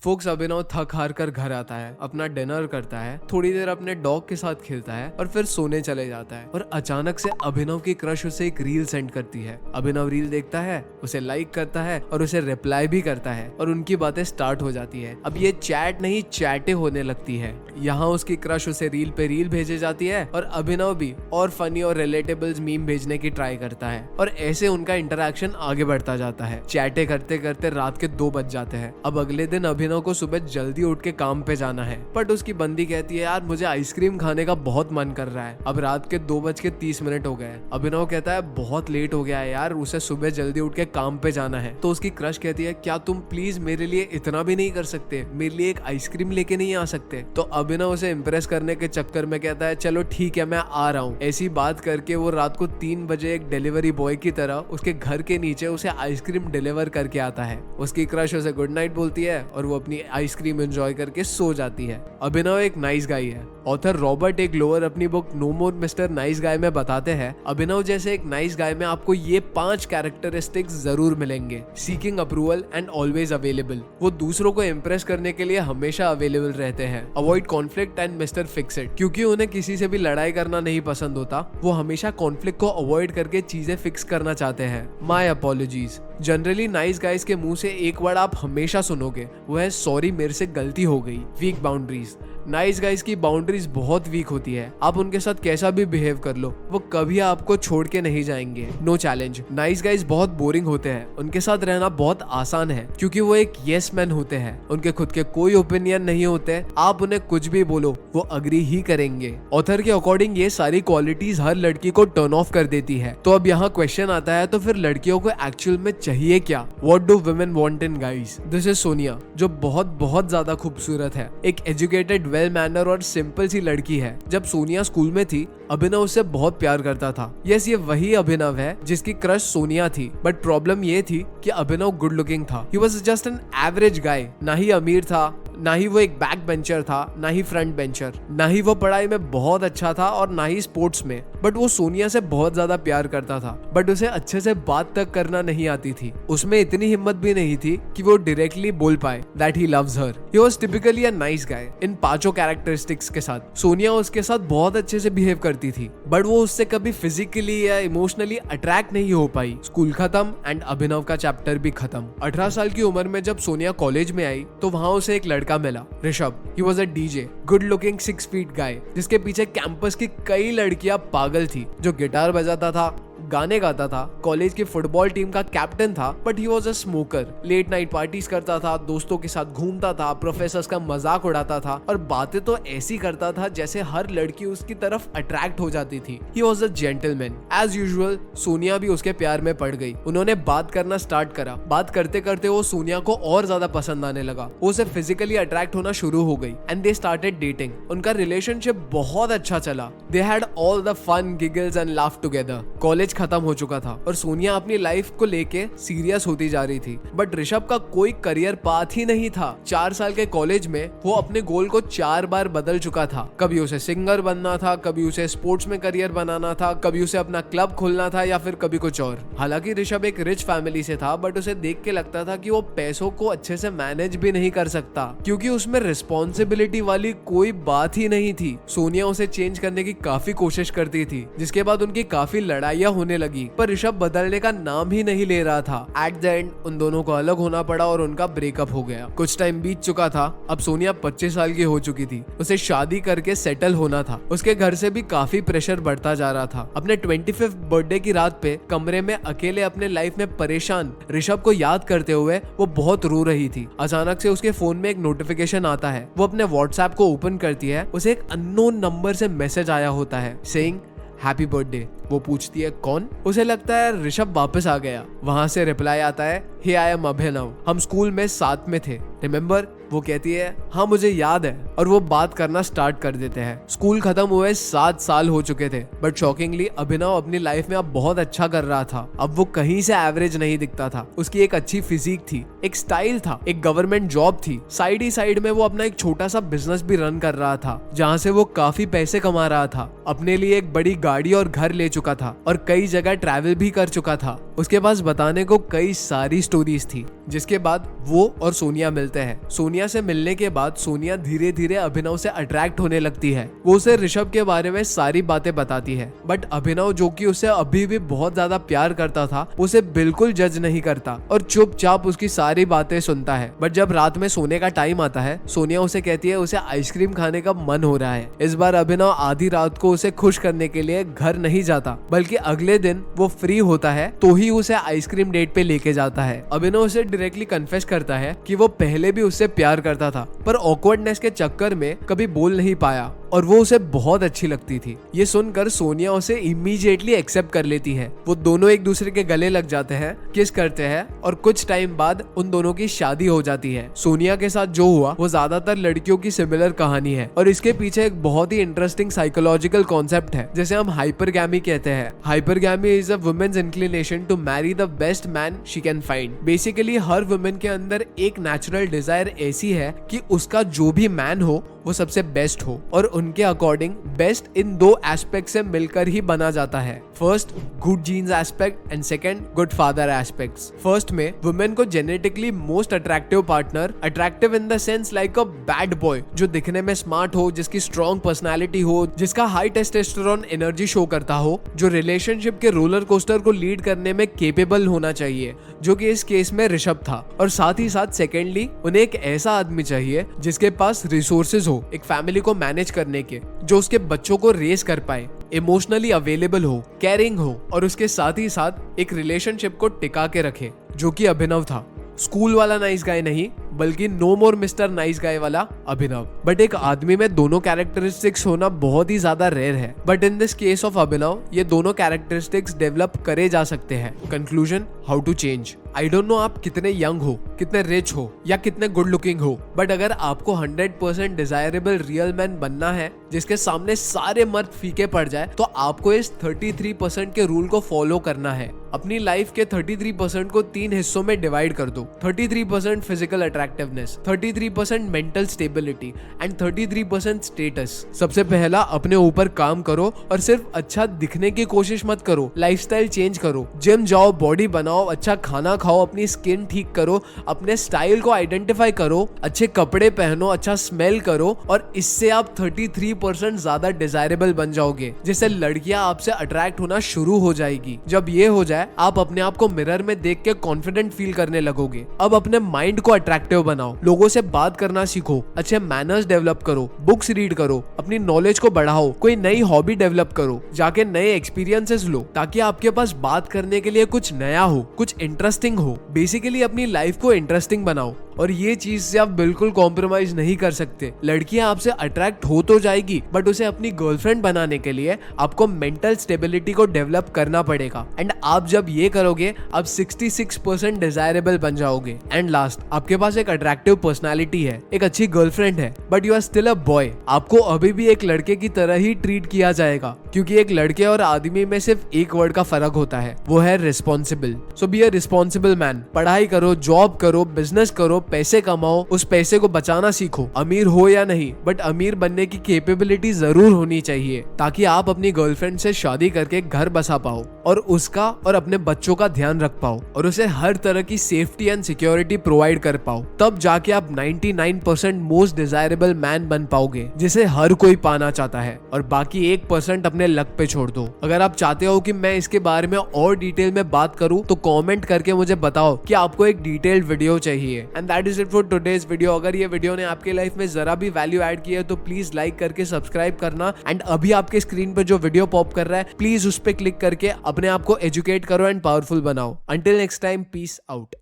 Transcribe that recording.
Focus अभिनव थक हार कर घर आता है, अपना डिनर करता है, थोड़ी देर अपने डॉग के साथ खेलता है और फिर सोने चले जाता है। और अचानक से अभिनव की क्रश उसे एक रील सेंड करती है। अभिनव रील देखता है, उसे लाइक करता है और उसे रिप्लाई भी करता है और उनकी बातें स्टार्ट हो जाती है। अब ये चैट नहीं चैटे होने लगती है। यहाँ उसकी क्रश उसे रील पे रील भेजे जाती है और अभिनव भी और फनी और रिलेटेबल्स मीम भेजने की ट्राई करता है और ऐसे उनका इंटरेक्शन आगे बढ़ता जाता है। चैटे करते करते रात के 2 बज जाते हैं। अब अगले दिन अभिनव को सुबह जल्दी उठ के काम पे जाना है, बट उसकी बंदी कहती है यार मुझे आइसक्रीम खाने का बहुत मन कर रहा है। अब रात के 2:30 हो गए। अभिनव कहता है बहुत लेट हो गया है यार, उसे सुबह जल्दी उठ के काम पे जाना है। तो उसकी क्रश कहती है क्या तुम प्लीज मेरे लिए इतना भी नहीं कर सकते, मेरे लिए एक आइसक्रीम लेके नहीं आ सकते। तो अभिनव उसे इम्प्रेस करने के चक्कर में कहता है चलो ठीक है मैं आ रहा हूँ। ऐसी बात करके वो रात को 3 बजे एक डिलीवरी बॉय की तरह उसके घर के नीचे उसे आइसक्रीम डिलीवर करके आता है। उसकी क्रश उसे गुड नाइट बोलती है और वो अपनी आइसक्रीम एंजॉय करके सो जाती है। अभिनव एक नाइस गाय है। ऑथर रॉबर्ट ए ग्लोवर अपनी बुक नो मोर मिस्टर नाइस गाय में बताते हैं अभिनव जैसे एक नाइस गाय में आपको ये 5 कैरेक्टरिस्टिक्स जरूर मिलेंगे। Seeking approval and always available, वो दूसरों को इम्प्रेस करने के लिए हमेशा अवेलेबल रहते हैं। Avoid conflict and mister fix it, क्योंकि उन्हें किसी से भी लड़ाई करना नहीं पसंद होता, वो हमेशा कॉन्फ्लिक्ट को अवॉइड करके चीजें फिक्स करना चाहते हैं। My apologies, generally nice guys के मुंह से एक वर्ड आप हमेशा सुनोगे, वो है सॉरी मेरे से गलती हो गई। वीक बाउंड्रीज, नाइस गाइज की बाउंड्रीज बहुत वीक होती है। आप उनके साथ कैसा भी बिहेव कर लो, वो कभी आपको छोड़ के नहीं जाएंगे। नो चैलेंज, नाइस गाइज बहुत बोरिंग होते हैं, उनके साथ रहना बहुत आसान है क्योंकि वो एक येस मैन होते हैं। उनके खुद के कोई ओपिनियन नहीं होते, आप उन्हें कुछ भी बोलो वो अग्री ही करेंगे। ऑथर के अकॉर्डिंग ये सारी क्वालिटीज हर लड़की को टर्न ऑफ कर देती है। तो अब यहाँ क्वेश्चन आता है तो फिर लड़कियों को एक्चुअल में चाहिए क्या? What do women want in guys? This is Sonia, जो बहुत ज्यादा खूबसूरत है, एक एजुकेटेड वेल मैनर और सिंपल सी लड़की है। जब सोनिया स्कूल में थी अभिनव उससे बहुत प्यार करता था। यस, ये वही अभिनव है जिसकी क्रश सोनिया थी, बट प्रॉब्लम ये थी कि अभिनव गुड लुकिंग था। He was just an average guy, ना ही अमीर था, ना ही वो एक बैक बेंचर था, ना ही फ्रंट बेंचर, ना ही वो पढ़ाई में बहुत अच्छा था और ना ही स्पोर्ट्स में। बट वो सोनिया से बहुत ज्यादा प्यार करता था, बट उसे अच्छे से बात तक करना नहीं आती थी। उसमें इतनी हिम्मत भी नहीं थी कि वो डायरेक्टली बोल पाए that he loves her. He was typically a nice guy in 5 characteristics के साथ। सोनिया उसके साथ बहुत अच्छे से बिहेव करती थी, बट वो उससे कभी फिजिकली या इमोशनली अट्रैक्ट नहीं हो पाई। स्कूल खत्म एंड अभिनव का चैप्टर भी खत्म। 18 साल की उम्र में जब सोनिया कॉलेज में आई तो वहाँ उसे एक लड़का मिला, Rishabh. He was a DJ, good looking 6 feet guy, जिसके पीछे कैंपस की कई लड़कियां पागल थी। जो गिटार बजाता था, गाने गाता था, कॉलेज की फुटबॉल टीम का कैप्टन था, but he was a smoker. Late night parties करता था, दोस्तों के साथ घूमता था, प्रोफेसर्स का मजाक उड़ाता था और बातें तो ऐसी करता था जैसे हर लड़की उसकी तरफ अट्रैक्ट हो जाती थी। He was a gentleman. As usual Sonia भी उसके प्यार में पड़ गई। उन्होंने बात करना स्टार्ट करा। बात करते करते वो सोनिया को और ज्यादा पसंद आने लगा। वो उसे फिजिकली अट्रैक्ट होना शुरू हो गई एंड दे स्टार्टेड डेटिंग। उनका रिलेशनशिप बहुत अच्छा चला। They had all the fun, giggles and laugh together. College खत्म हो चुका था और सोनिया अपनी लाइफ को लेके सीरियस होती जा रही थी, बट ऋषभ का कोई करियर पाथ ही नहीं था। 4 साल के कॉलेज में वो अपने गोल को 4 बार बदल चुका था। कभी उसे सिंगर बनना था, कभी उसे स्पोर्ट्स में करियर बनाना था, कभी उसे अपना क्लब खोलना था या फिर कभी कुछ और। हालांकि ऋषभ एक रिच फैमिली से था, बट उसे देख के लगता था कि वो पैसों को अच्छे से मैनेज भी नहीं कर सकता क्योंकि उसमें रिस्पॉन्सिबिलिटी वाली कोई बात ही नहीं थी। सोनिया उसे चेंज करने की काफी कोशिश करती थी, जिसके बाद उनकी काफी लड़ाइयां होने लगी, पर ऋषभ बदलने का नाम ही नहीं ले रहा था। एट द एंड उन दोनों को अलग होना पड़ा और उनका ब्रेकअप हो गया। कुछ टाइम बीत चुका था। अब सोनिया 25 साल की हो चुकी थी। उसे शादी करके सेटल होना था। उसके घर से भी काफी प्रेशर बढ़ता जा रहा था। अपने 25th बर्थडे की रात पे कमरे में अकेले अपने लाइफ में परेशान ऋषभ को याद करते हुए वो बहुत रो रही थी। अचानक से उसके फोन में एक नोटिफिकेशन आता है। वो अपने व्हाट्सएप को ओपन करती है। उसे एक अननोन नंबर से मैसेज आया होता है सेइंग हैप्पी बर्थडे। वो पूछती है कौन? उसे लगता है ऋषभ वापस आ गया। वहां से रिप्लाई आता है हे आई एम अभिनव, हम स्कूल में साथ में थे, रिमेम्बर? वो कहती है हाँ मुझे याद है, और वो बात करना स्टार्ट कर देते हैं। स्कूल खत्म हुए 7 साल हो चुके थे, बट शॉकिंगली अभिनव अपनी लाइफ में अब बहुत अच्छा कर रहा था। अब वो कहीं से एवरेज नहीं दिखता था। उसकी एक अच्छी फिजिक थी, एक स्टाइल था, एक गवर्नमेंट जॉब थी। साइड ही साइड में वो अपना एक छोटा सा बिजनेस भी रन कर रहा था, जहाँ से वो काफी पैसे कमा रहा था। अपने लिए एक बड़ी गाड़ी और घर ले चुका था और कई जगह ट्रैवल भी कर चुका था। उसके पास बताने को कई सारी स्टोरीज थी। जिसके बाद वो और सोनिया मिलते हैं। सोनिया से मिलने के बाद सोनिया धीरे धीरे अभिनव से अट्रैक्ट होने लगती है। वो उसे ऋषभ के बारे में सारी बातें बताती है, बट अभिनव जो कि उसे अभी भी बहुत ज्यादा प्यार करता था, उसे बिल्कुल जज नहीं करता और चुपचाप उसकी सारी बातें सुनता है। बट जब रात में सोने का टाइम आता है, सोनिया उसे कहती है उसे आइसक्रीम खाने का मन हो रहा है। इस बार अभिनव आधी रात को उसे खुश करने के लिए घर नहीं जाता, बल्कि अगले दिन वो फ्री होता है तो ही उसे आइसक्रीम डेट पे लेके जाता है। अभिनव उसे डायरेक्टली कन्फेस करता है कि वो पहले भी उससे प्यार करता था, पर ऑकवर्डनेस के चक्कर में कभी बोल नहीं पाया और वो उसे बहुत अच्छी लगती थी। ये सुनकर सोनिया उसे इमीडिएटली एक्सेप्ट कर लेती है। वो दोनों एक दूसरे के गले लग जाते हैं, किस करते हैं और कुछ टाइम बाद उन दोनों की शादी हो जाती है। सोनिया के साथ जो हुआ वो ज्यादातर लड़कियों की सिमिलर कहानी है और इसके पीछे एक बहुत ही इंटरेस्टिंग साइकोलॉजिकल कॉन्सेप्ट है, जिसे हम हाइपरगैमी कहते हैं। Hypergamy is a women's inclination to marry the best man she can find. Basically हर वुमेन के अंदर एक नेचुरल डिजायर ऐसी है कि उसका जो भी मैन हो वो सबसे बेस्ट हो, और उनके अकॉर्डिंग बेस्ट इन दो एस्पेक्ट से मिलकर ही बना जाता है। First good genes aspect and second good father aspects. First में वुमेन को genetically most attractive partner, attractive in the sense like a bad boy, जो दिखने में स्मार्ट हो, जिसकी स्ट्रॉन्ग पर्सनैलिटी हो, जिसका हाई टेस्टोस्टेरोन एनर्जी शो करता हो, जो रिलेशनशिप के रोलर कोस्टर को लीड करने में केपेबल होना चाहिए, जो कि इस केस में ऋषभ था। और साथ ही साथ सेकेंडली उन्हें एक ऐसा आदमी चाहिए जिसके पास रिसोर्सेज हो एक फैमिली को मैनेज करने के, जो उसके बच्चों को रेस कर पाए, इमोशनली अवेलेबल हो, केयरिंग हो और उसके साथ ही साथ एक रिलेशनशिप को टिका के रखे, जो कि अभिनव था। स्कूल वाला नाइस गाय नहीं, बल्कि नो मोर मिस्टर नाइस गाय वाला अभिनव। बट एक आदमी में दोनों कैरेक्टरिस्टिक्स होना बहुत ही ज्यादा रेयर है, but in this case of Abhinav ये दोनों कैरेक्टरिस्टिक्स डेवलप करे जा सकते हैं। Conclusion, how to change. I don't know आप कितने यंग हो, कितने रिच हो या कितने गुड लुकिंग हो, बट अगर आपको 100% डिजायरेबल रियल मैन बनना है जिसके सामने सारे मर्द फीके पड़ जाए, तो आपको इस 33% के रूल को फॉलो करना है। अपनी लाइफ के 33% को 3 हिस्सों में डिवाइड कर दो। 33% physical attractiveness, 33% mental stability and 33% status. सबसे पहला अपने ऊपर काम करो और सिर्फ अच्छा दिखने की कोशिश मत करो, लाइफस्टाइल चेंज करो, जिम जाओ, बॉडी बनाओ, अच्छा खाना खाओ, अपनी स्किन ठीक करो, अपने स्टाइल को आइडेंटिफाई करो, अच्छे कपड़े पहनो, अच्छा स्मेल करो और इससे आप 33% ज्यादा डिजायरेबल बन जाओगे, जिससे लड़कियां आपसे अट्रैक्ट होना शुरू हो जाएगी। जब ये हो जाए, आप अपने आप को मिरर में देख के कॉन्फिडेंट फील करने लगोगे। अब अपने माइंड को अट्रैक्टिव बनाओ, लोगों से बात करना सीखो, अच्छे मैनर्स डेवलप करो, बुक्स रीड करो, अपनी नॉलेज को बढ़ाओ, कोई नई हॉबी डेवलप करो, जाके नए एक्सपीरियंसेस लो, ताकि आपके पास बात करने के लिए कुछ नया हो, कुछ इंटरेस्टिंग हो। बेसिकली अपनी लाइफ को इंटरेस्टिंग बनाओ, और ये चीज से आप बिल्कुल कॉम्प्रोमाइज नहीं कर सकते। लड़कियां आपसे अट्रैक्ट हो तो जाएगी, बट उसे अपनी गर्लफ्रेंड बनाने के लिए आपको मेंटल स्टेबिलिटी को डेवलप करना पड़ेगा। एंड आप जब ये करोगे, आप 66% डिजायरेबल बन जाओगे। एंड लास्ट, आपके पास एक अट्रैक्टिव पर्सनालिटी है, एक अच्छी गर्लफ्रेंड है, but you are still a boy. आपको अभी भी एक लड़के की तरह ही ट्रीट किया जाएगा, क्योंकि एक लड़के और आदमी में सिर्फ एक वर्ड का फर्क होता है, वो है responsible. So be a responsible man. पढ़ाई करो, जॉब करो, बिजनेस करो, पैसे कमाओ, उस पैसे को बचाना सीखो। अमीर हो या नहीं, बट अमीर बनने की कैपेबिलिटी जरूर होनी चाहिए, ताकि आप अपनी गर्लफ्रेंड से शादी करके घर बसा पाओ और उसका और अपने बच्चों का ध्यान रख पाओ और उसे हर तरह की सेफ्टी एंड सिक्योरिटी प्रोवाइड कर पाओ। तब जाके आप 99% मोस्ट डिजायरेबल मैन बन पाओगे, जिसे हर कोई पाना चाहता है, और बाकी 1% अपने लक पे छोड़ दो। अगर आप चाहते हो कि मैं इसके बारे में और डिटेल में बात करूं, तो कमेंट करके मुझे बताओ कि आपको एक डिटेल्ड वीडियो चाहिए। And that is it for today's video. अगर ये वीडियो ने आपके लाइफ में जरा भी वैल्यू ऐड किया है, तो प्लीज लाइक करके सब्सक्राइब करना। एंड अभी आपके स्क्रीन पे जो वीडियो पॉप कर रहा है, प्लीज उस पे क्लिक करके अपने आप को एजुकेट करो एंड पावरफुल बनाओ। Until next time, peace out.